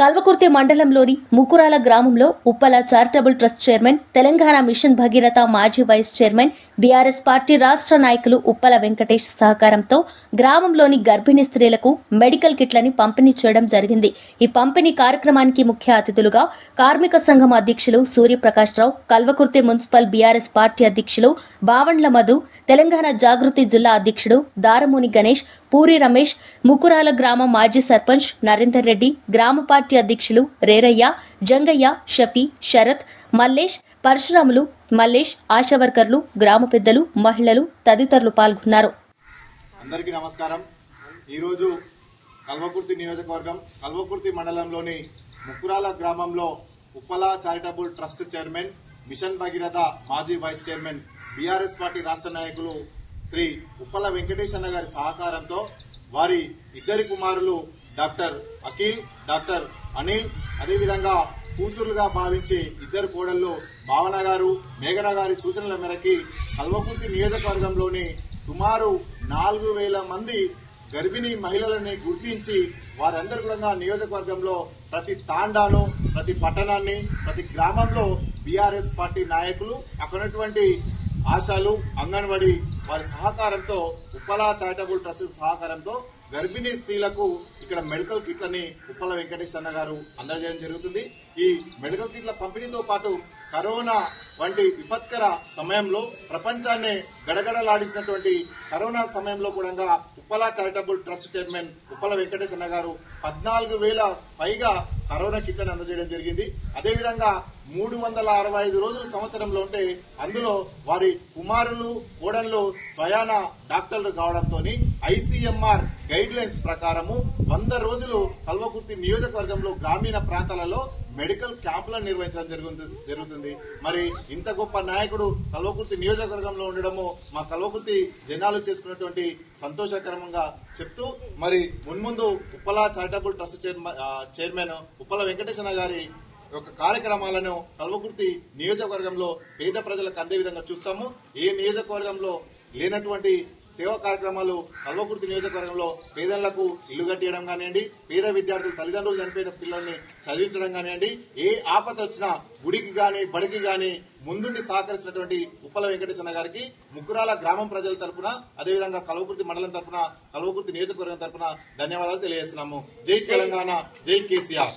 కల్వకుర్తి మండలంలోని ముకురాల గ్రామంలో Uppala charitable trust chairman, Telangana mission Bhagiratha మాజీ వైస్ చైర్మన్, బీఆర్ఎస్ పార్టీ రాష్ట్ర నాయకులు ఉప్పల వెంకటేష్ సహకారంతో గ్రామంలోని గర్భిణీ స్త్రీలకు మెడికల్ కిట్లని పంపిణీ చేయడం జరిగింది. ఈ పంపిణీ కార్యక్రమానికి ముఖ్య అతిథులుగా కార్మిక సంఘం అధ్యక్షులు Suryaprakash Rao, Kalwakurthy municipal BRS party అధ్యక్షులు బావండ్ల మధు, తెలంగాణ జాగృతి జిల్లా అధ్యక్షుడు దారమూని గణేష్, పూరి రమేష్, ముకురాల గ్రామ మాజీ సర్పంచ్ నరేందర్ రెడ్డి, గ్రామ పార్టీ అధ్యక్షులు రేరయ్య, జంగయ్య, షఫీ, శరత్, మల్లేష్, పరశురాములు, మల్లేష్, ఆశా వర్కర్లు, గ్రామ పెద్దలు, మహిళలు తదితరులు పాల్గొన్నారు. అందరికీ నమస్కారం. ఈరోజు కల్వకుర్తి నియోజకవర్గం కల్వకుర్తి మండలంలోని ముకురాల గ్రామంలో Uppala charitable trust chairman, mission Bhagiratha మాజీ వైస్ చైర్మన్, బీఆర్ఎస్ పార్టీ రాష్ట్ర నాయకులు శ్రీ ఉప్పల వెంకటేష్ అన్న గారి సహకారంతో వారి ఇద్దరి కుమారులు డాక్టర్ అఖిల్, డాక్టర్ అనిల్, అదేవిధంగా కూతురుగా భావించే ఇద్దరు కోడళ్లు భావన గారు, మేఘన గారి సూచనల మేరకి కల్వకుర్తి నియోజకవర్గంలోని సుమారు 4,000 మంది గర్భిణీ మహిళలని గుర్తించి వారందరూ కూడా నియోజకవర్గంలో ప్రతి తాండాను, ప్రతి పట్టణాన్ని, ప్రతి గ్రామంలో బీఆర్ఎస్ పార్టీ నాయకులు, అక్కడున్నటువంటి ఆశాలు, అంగన్వాడీ వారి సహకారంతో, ఉప్పల చారిటబుల్ ట్రస్ట్ సహకారంతో గర్భిణీ స్త్రీలకు ఇక్కడ మెడికల్ కిట్లని ఉప్పల వెంకటేష్ అన్న గారు అందజేయడం జరుగుతుంది. ఈ మెడికల్ కిట్ల పంపిణీతో పాటు కరోనా వంటి విపత్కర సమయంలో ప్రపంచాన్ని గడగడలాడించినటువంటి కరోనా సమయంలో కూడా Uppala charitable trust chairman Uppala Venkatesh అన్న గారు 14,000 పైగా కరోనా కిట్లను అందజేయడం జరిగింది. అదేవిధంగా 365 రోజులు సంవత్సరంలో ఉంటే అందులో వారి కుమారులు, కోడళ్లు స్వయాన డాక్టర్లు కావడంతో ఐసీఎంఆర్ గైడ్ లైన్స్ ప్రకారము 100 రోజులు కల్వకుర్తి నియోజకవర్గంలో గ్రామీణ ప్రాంతాలలో మెడికల్ క్యాంపులను నిర్వహించడం జరుగుతుంది. మరి ఇంత గొప్ప నాయకుడు కల్వకుర్తి నియోజకవర్గంలో ఉండడము మా కల్వకుర్తి జనాలు చేసుకున్నటువంటి సంతోషకరంగా చెప్తూ, మరి మున్ముందు Uppala charitable trust chairman Uppala Venkateswara గారి యొక్క కార్యక్రమాలను కల్వకుర్తి నియోజకవర్గంలో పేద ప్రజలకు అందే విధంగా చూస్తాము. ఏ నియోజకవర్గంలో లేనటువంటి సేవా కార్యక్రమాలు కల్వకుర్తి నియోజకవర్గంలో పేదలకు ఇల్లు కట్టియడం కానివ్వండి, పేద విద్యార్థులు తల్లిదండ్రులు చనిపోయిన పిల్లల్ని చదివించడం కానివ్వండి, ఏ ఆపద వచ్చినా గుడికి గాని బడికి గాని ముందుండి సహకరిస్తున్నటువంటి ఉప్పల వెంకటేశ్వర గారికి ముకురాల గ్రామం ప్రజల తరపున, అదేవిధంగా కల్వకుర్తి మండలం తరపున, కల్వకుర్తి నియోజకవర్గం తరపున ధన్యవాదాలు తెలియజేస్తున్నాము. జై తెలంగాణ, జై కేసీఆర్.